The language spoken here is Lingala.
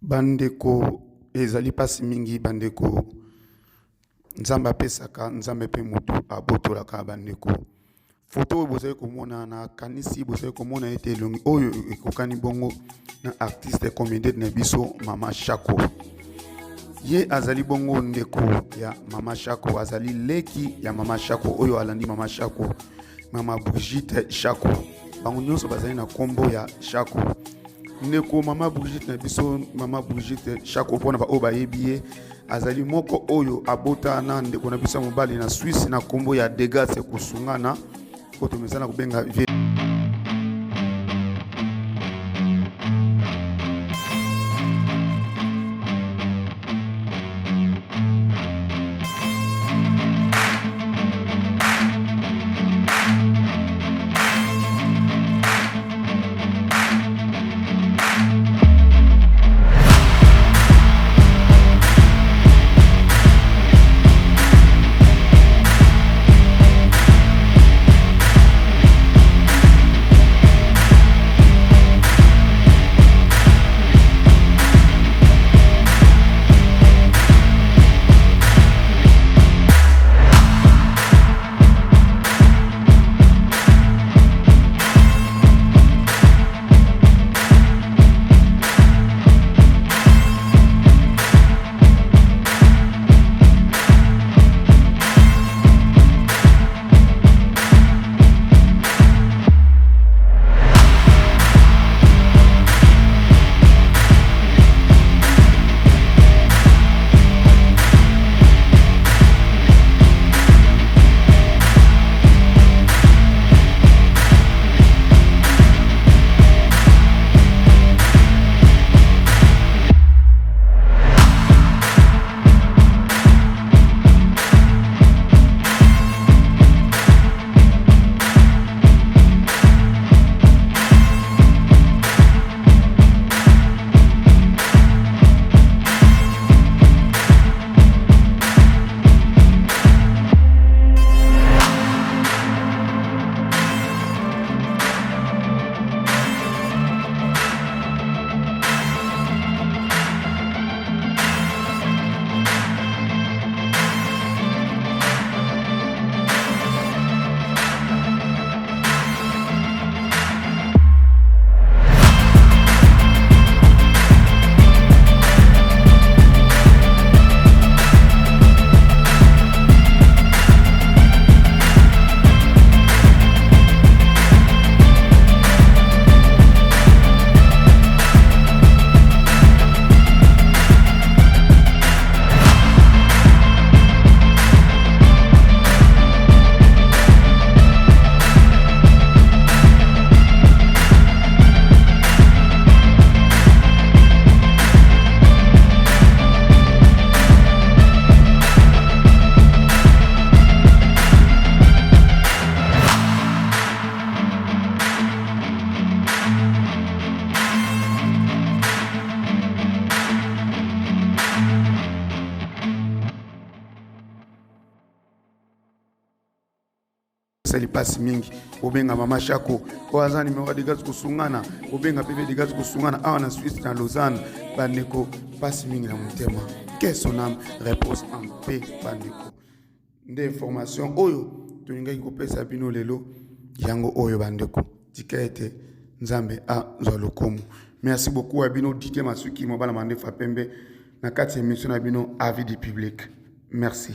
Bandeko ezali pasi mingi bandeko nzambe apesaka nzambe pe mutu abotolaka bandeko photo oyo bozali komona na kanisi bozali komona ete elongi oyo ekokani bongo na artiste comédienne na biso Mama Shako ye azali bongo ndeko ya Mama Shako azali leki ya Mama Shako oyo alandi Mama Shako Mama Brigitte Shako bango nyonso bazali na kombo ya Shako ndeko Mama Brigitte na biso Mama Brigitte Shako pona ba oba yebiye azali moko oyo abota na ndeko na biso mobali na Suisse na kombo ya Degas kusungana koto mezana kubenga sali pasi mingi obenga Mama Shako oaza numéro de Degas kusungana obenga PV Degas kusungana awa na Suisse na Lausanne bandeko pasi mingi na mutema que son âme repose en paix bandeko nde information oyo tuningai kopesa bino lelo yango oyo bandeko tikaete nzambe a zalokomu merci beaucoup à bino Didier Masuki mobala mande fa pembe na kati émission na bino avis du public merci.